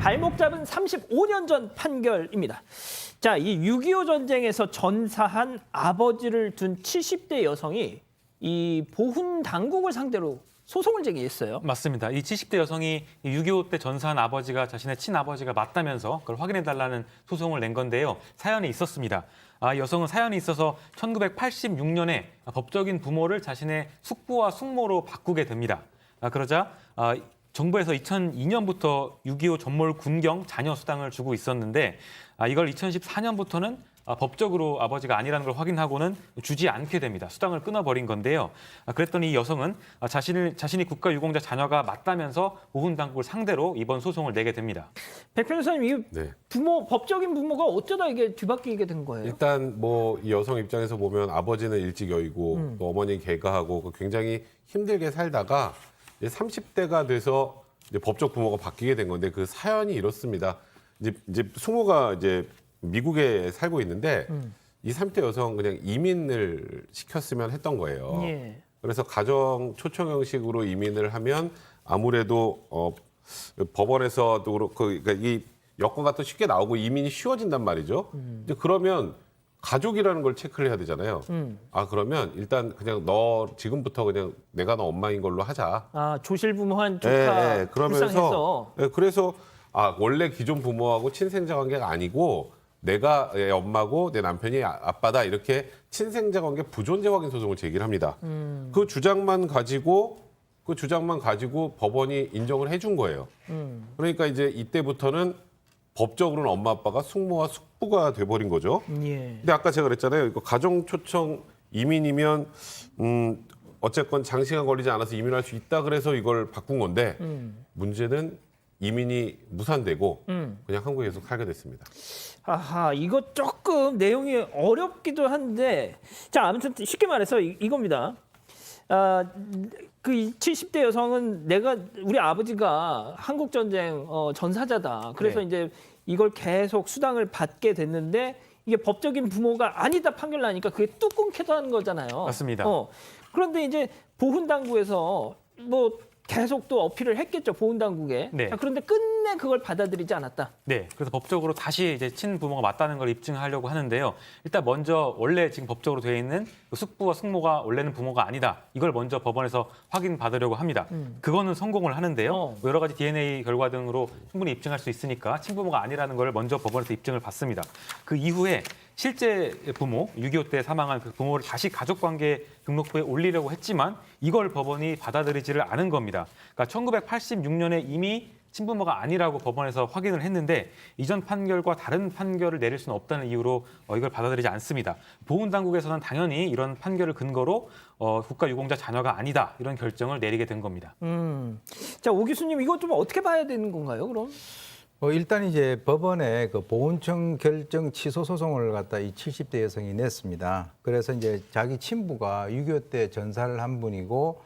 발목 잡은 35년 전 판결입니다. 자, 이 6.25 전쟁에서 전사한 아버지를 둔 70대 여성이 이 보훈 당국을 상대로 소송을 제기했어요. 맞습니다. 이 70대 여성이 6.25 때 전사한 아버지가 자신의 친아버지가 맞다면서 그걸 확인해달라는 소송을 낸 건데요. 사연이 있었습니다. 여성은 사연이 있어서 1986년에 법적인 부모를 자신의 숙부와 숙모로 바꾸게 됩니다. 그러자 정부에서 2002년부터 6.25 전몰 군경 자녀 수당을 주고 있었는데 이걸 2014년부터는 법적으로 아버지가 아니라는 걸 확인하고는 주지 않게 됩니다. 수당을 끊어버린 건데요. 그랬더니 이 여성은 자신이 국가유공자 자녀가 맞다면서 보훈 당국을 상대로 이번 소송을 내게 됩니다. 백 변호사님, 이 법적인 부모가 어쩌다 이게 뒤바뀌게 된 거예요? 일단 뭐 이 여성 입장에서 보면 아버지는 일찍 여의고 또 어머니 개가하고 굉장히 힘들게 살다가 이제 30대가 돼서 이제 법적 부모가 바뀌게 된 건데 그 사연이 이렇습니다. 이제 숙모가 이제 미국에 살고 있는데 이 30대 여성 그냥 이민을 시켰으면 했던 거예요. 예. 그래서 가정 초청 형식으로 이민을 하면 아무래도 법원에서도 그렇고 그러니까 이 여건가 또 쉽게 나오고 이민이 쉬워진단 말이죠. 이제 그러면 가족이라는 걸 체크를 해야 되잖아요. 그러면 일단 그냥 너 지금부터 그냥 내가 너 엄마인 걸로 하자. 조실부모한 조카 불쌍해서. 그래서 원래 기존 부모하고 친생자 관계가 아니고 내가 내 엄마고 내 남편이 아빠다 이렇게 친생자 관계 부존재 확인 소송을 제기를 합니다. 그 주장만 가지고 법원이 인정을 해준 거예요. 그러니까 이제 이때부터는 법적으로는 엄마 아빠가 숙모와 숙부가 돼버린 거죠. 예. 근데 아까 제가 그랬잖아요. 이거 가정 초청 이민이면 어쨌건 장시간 걸리지 않아서 이민할 수 있다 그래서 이걸 바꾼 건데 문제는 이민이 무산되고 그냥 한국에 계속 살게 됐습니다. 이거 조금 내용이 어렵기도 한데, 자, 아무튼 쉽게 말해서 이겁니다. 그 70대 여성은 우리 아버지가 한국 전쟁 전사자다. 그래서 이제 이걸 계속 수당을 받게 됐는데 이게 법적인 부모가 아니다 판결 나니까 그게 뚝 끊기도 하는 거잖아요. 맞습니다. 그런데 이제 보훈 당국에서 뭐 계속 또 어필을 했겠죠, 보훈 당국에. 네. 자, 그런데 끝내 그걸 받아들이지 않았다. 네, 그래서 법적으로 다시 이제 친부모가 맞다는 걸 입증하려고 하는데요. 일단 먼저 원래 지금 법적으로 되어 있는 숙부와 숙모가 원래는 부모가 아니다. 이걸 먼저 법원에서 확인받으려고 합니다. 그거는 성공을 하는데요. 여러 가지 DNA 결과 등으로 충분히 입증할 수 있으니까 친부모가 아니라는 걸 먼저 법원에서 입증을 받습니다. 그 이후에 실제 부모, 6.25 때 사망한 그 부모를 다시 가족관계 등록부에 올리려고 했지만 이걸 법원이 받아들이지를 않은 겁니다. 그러니까 1986년에 이미 친부모가 아니라고 법원에서 확인을 했는데 이전 판결과 다른 판결을 내릴 수는 없다는 이유로 이걸 받아들이지 않습니다. 보훈당국에서는 당연히 이런 판결을 근거로 국가유공자 자녀가 아니다 이런 결정을 내리게 된 겁니다. 자, 오 교수님, 이거 좀 어떻게 봐야 되는 건가요, 그럼? 일단 이제 법원에 그 보훈청 결정 취소 소송을 갖다 이 70대 여성이 냈습니다. 그래서 이제 자기 친부가 6.25 때 전사를 한 분이고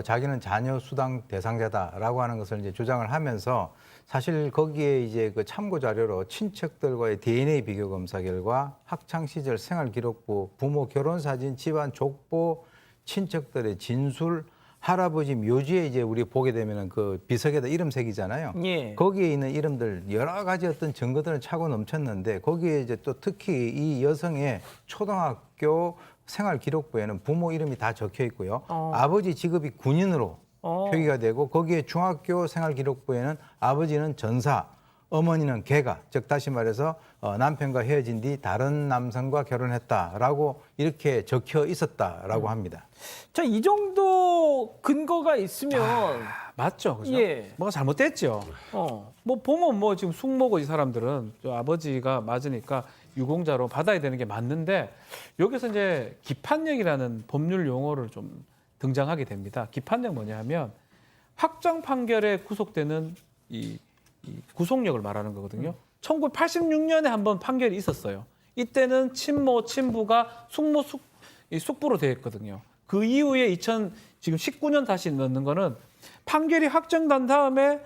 자기는 자녀 수당 대상자다라고 하는 것을 이제 주장을 하면서 사실 거기에 이제 그 참고 자료로 친척들과의 DNA 비교 검사 결과 학창 시절 생활 기록부, 부모 결혼 사진, 집안 족보, 친척들의 진술, 할아버지 묘지에 이제 우리 보게 되면은 그 비석에다 이름 새기잖아요. 예. 거기에 있는 이름들 여러 가지 어떤 증거들은 차고 넘쳤는데 거기에 이제 또 특히 이 여성의 초등학교 생활 기록부에는 부모 이름이 다 적혀 있고요. 아버지 직업이 군인으로 표기가 되고 거기에 중학교 생활 기록부에는 아버지는 전사, 어머니는 개가, 즉 다시 말해서 남편과 헤어진 뒤 다른 남성과 결혼했다라고 이렇게 적혀 있었다라고 합니다. 자, 이 정도 근거가 있으면 맞죠, 그죠? 예. 뭐가 잘못됐죠. 뭐 보면 뭐 지금 숙모고 이 사람들은 아버지가 맞으니까 유공자로 받아야 되는 게 맞는데 여기서 이제 기판력이라는 법률 용어를 좀 등장하게 됩니다. 기판력 뭐냐면 확정 판결에 구속되는 이 구속력을 말하는 거거든요. 1986년에 한번 판결이 있었어요. 이때는 친모, 친부가 숙부로 되어 있거든요. 그 이후에 지금 19년 다시 넣는 거는 판결이 확정된 다음에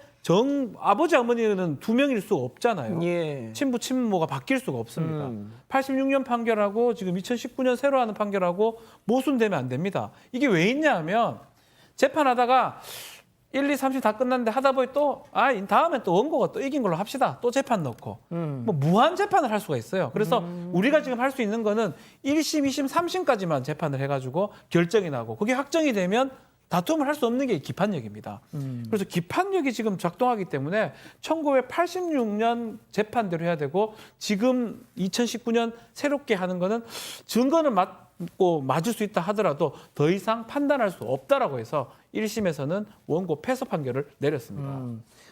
아버지, 어머니는 두 명일 수가 없잖아요. 예. 친부, 친모가 바뀔 수가 없습니다. 86년 판결하고 지금 2019년 새로 하는 판결하고 모순되면 안 됩니다. 이게 왜 있냐 하면 재판하다가 1, 2, 3심 다 끝났는데 하다 보니 또 다음에 또 원고가 또 이긴 걸로 합시다. 또 재판 넣고 뭐 무한 재판을 할 수가 있어요. 그래서 우리가 지금 할 수 있는 거는 1심, 2심, 3심까지만 재판을 해가지고 결정이 나고 그게 확정이 되면 다툼을 할 수 없는 게 기판력입니다. 그래서 기판력이 지금 작동하기 때문에 1986년 재판대로 해야 되고 지금 2019년 새롭게 하는 거는 증거는 맞고 맞을 수 있다 하더라도 더 이상 판단할 수 없다라고 해서 1심에서는 원고 패소 판결을 내렸습니다.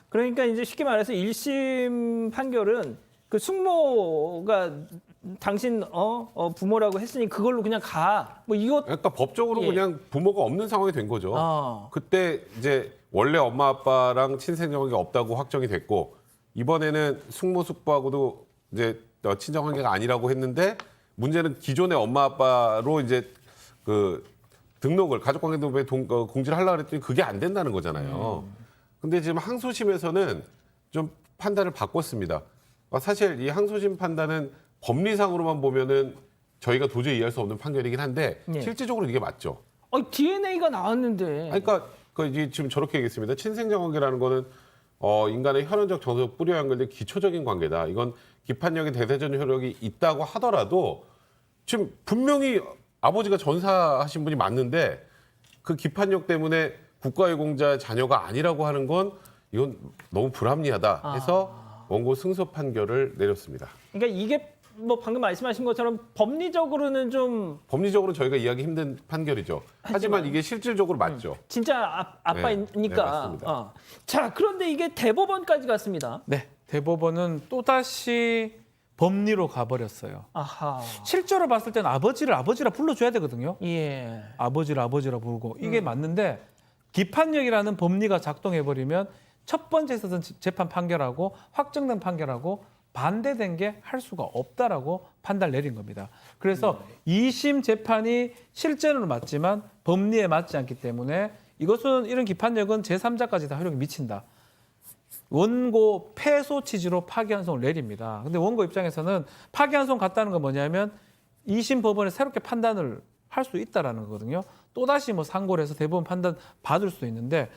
그러니까 이제 쉽게 말해서 1심 판결은 그 숙모가 당신 부모라고 했으니 그걸로 그냥 가. 뭐 이것 그러니까 법적으로 예. 그냥 부모가 없는 상황이 된 거죠. 그때 이제 원래 엄마 아빠랑 친생관계가 없다고 확정이 됐고 이번에는 숙모 숙부하고도 이제 친정관계가 아니라고 했는데 문제는 기존의 엄마 아빠로 이제 그 등록을 가족관계 등록에 공지를 하려고 했더니 그게 안 된다는 거잖아요. 근데 지금 항소심에서는 좀 판단을 바꿨습니다. 사실 이 항소심 판단은 법리상으로만 보면은 저희가 도저히 이해할 수 없는 판결이긴 한데 예. 실질적으로 이게 맞죠. DNA가 나왔는데. 그러니까 이게 지금 저렇게 얘기했습니다. 친생자 관계라는 거는 인간의 혈연적 정서적 뿌리와 연결된 기초적인 관계다. 이건 기판력의 대대전 효력이 있다고 하더라도 지금 분명히 아버지가 전사하신 분이 맞는데 그 기판력 때문에 국가유공자 자녀가 아니라고 하는 건 이건 너무 불합리하다 해서 원고 승소 판결을 내렸습니다. 그러니까 이게 뭐 방금 말씀하신 것처럼 법리적으로는 좀 법리적으로 저희가 이해하기 힘든 판결이죠. 하지만 이게 실질적으로 맞죠. 진짜 아빠니까. 네, 맞습니다. 자, 그런데 이게 대법원까지 갔습니다. 네, 대법원은 또다시 법리로 가버렸어요. 아하. 실제로 봤을 때는 아버지라 불러줘야 되거든요. 예. 아버지라 부르고 이게 맞는데 기판력이라는 법리가 작동해버리면 첫 번째 있었던 재판 판결하고 확정된 판결하고 반대된 게 할 수가 없다라고 판단을 내린 겁니다. 그래서 2심 재판이 실제로는 맞지만 법리에 맞지 않기 때문에 이것은 이런 기판력은 제3자까지 다 효력이 미친다. 원고 패소 취지로 파기환송을 내립니다. 근데 원고 입장에서는 파기환송 갔다는 건 뭐냐면 2심 법원에 새롭게 판단을 할 수 있다라는 거거든요. 또다시 뭐 상고를 해서 대법원 판단 받을 수도 있는데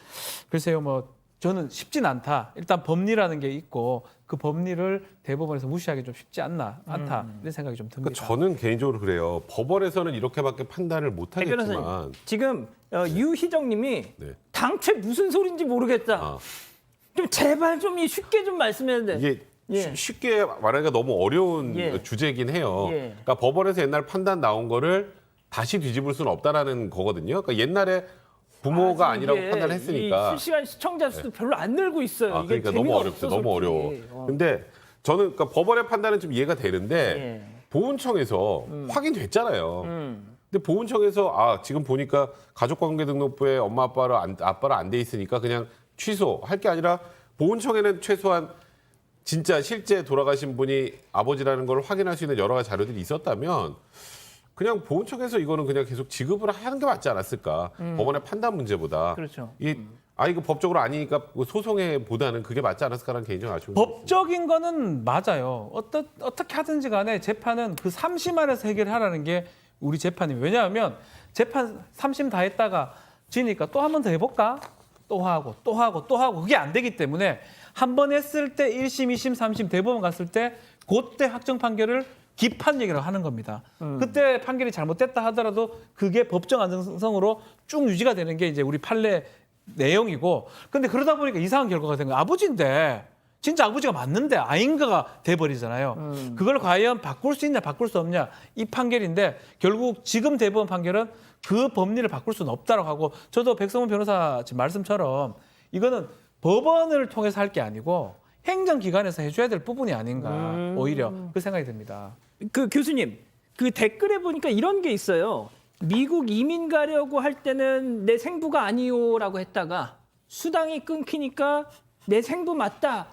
글쎄요 뭐 저는 쉽진 않다. 일단 법리라는 게 있고 그 법리를 대법원에서 무시하기 좀 쉽지 않다 이런 생각이 좀 듭니다. 저는 개인적으로 그래요. 법원에서는 이렇게밖에 판단을 못 백 변호사님, 하겠지만 지금 유희정님이 네. 당최 무슨 소린지 모르겠다. 좀 제발 좀 쉽게 좀 말씀해야 돼. 이게 예. 쉽게 말하기가 너무 어려운 예. 주제이긴 해요. 예. 그러니까 법원에서 옛날 판단 나온 거를 다시 뒤집을 수는 없다라는 거거든요. 그러니까 옛날에 부모가 아니라고 이게 판단했으니까. 이 실시간 시청자 수도 별로 안 늘고 있어요. 이게 그러니까 너무 재미가 어렵죠. 없어, 너무 솔직히. 어려워. 근데 저는 그러니까 법원의 판단은 좀 이해가 되는데 예. 보훈청에서 확인됐잖아요. 근데 보훈청에서 지금 보니까 가족관계등록부에 엄마 아빠를 안 돼 있으니까 그냥 취소할 게 아니라 보훈청에는 최소한 진짜 실제 돌아가신 분이 아버지라는 걸 확인할 수 있는 여러 가지 자료들이 있었다면 그냥 보훈청에서 이거는 그냥 계속 지급을 하는 게 맞지 않았을까. 법원의 판단 문제보다. 그렇죠. 이거 법적으로 아니니까 소송에 보다는 그게 맞지 않았을까라는 개인적인 아쉬움이 있습니다. 법적인 거는 맞아요. 어떻게 하든지 간에 재판은 그 3심 안에서 해결하라는 게 우리 재판이에요. 왜냐하면 재판 3심 다 했다가 지니까 또 한 번 더 해볼까? 또 하고 그게 안 되기 때문에 한 번 했을 때 1심, 2심, 3심 대법원 갔을 때 그때 확정 판결을 기판력이라고 하는 겁니다. 그때 판결이 잘못됐다 하더라도 그게 법정 안정성으로 쭉 유지가 되는 게 이제 우리 판례 내용이고 근데 그러다 보니까 이상한 결과가 된 거예요. 아버지인데 진짜 아버지가 맞는데 아닌가가 돼버리잖아요. 그걸 과연 바꿀 수 있냐 바꿀 수 없냐 이 판결인데 결국 지금 대법원 판결은 그 법리를 바꿀 수는 없다고 하고 저도 백성문 변호사 지금 말씀처럼 이거는 법원을 통해서 할 게 아니고 행정기관에서 해줘야 될 부분이 아닌가 오히려 그 생각이 듭니다. 그 교수님, 그 댓글에 보니까 이런 게 있어요. 미국 이민 가려고 할 때는 내 생부가 아니요라고 했다가 수당이 끊기니까 내 생부 맞다.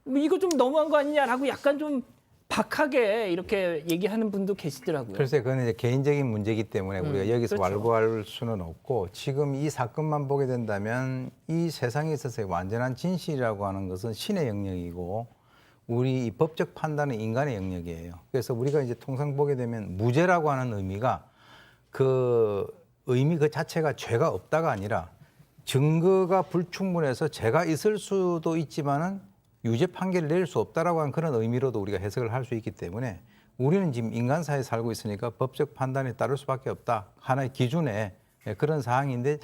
뭐 이거 좀 너무한 거 아니냐라고 약간 좀 박하게 이렇게 얘기하는 분도 계시더라고요. 글쎄 그건 이제 개인적인 문제이기 때문에 우리가 여기서 그렇죠. 완고할 수는 없고 지금 이 사건만 보게 된다면 이 세상에 있어서의 완전한 진실이라고 하는 것은 신의 영역이고 우리 이 법적 판단은 인간의 영역이에요. 그래서 우리가 이제 통상 보게 되면 무죄라고 하는 의미가 그 의미 그 자체가 죄가 없다가 아니라 증거가 불충분해서 죄가 있을 수도 있지만은 유죄 판결을 내릴 수 없다라고 하는 그런 의미로도 우리가 해석을 할 수 있기 때문에 우리는 지금 인간사회에 살고 있으니까 법적 판단에 따를 수밖에 없다. 하나의 기준에 그런 사항인데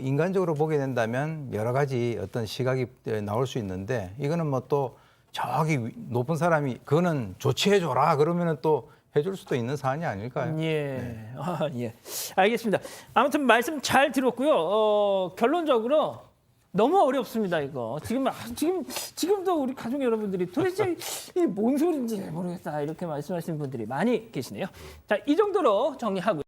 인간적으로 보게 된다면 여러 가지 어떤 시각이 나올 수 있는데 이거는 뭐 또 저기 높은 사람이 그거는 조치해줘라 그러면은 또 해줄 수도 있는 사안이 아닐까요? 예. 예. 알겠습니다. 아무튼 말씀 잘 들었고요. 결론적으로 너무 어렵습니다, 이거. 지금도 우리 가족 여러분들이 도대체 이게 뭔 소리인지 모르겠다. 이렇게 말씀하시는 분들이 많이 계시네요. 자, 이 정도로 정리하고요.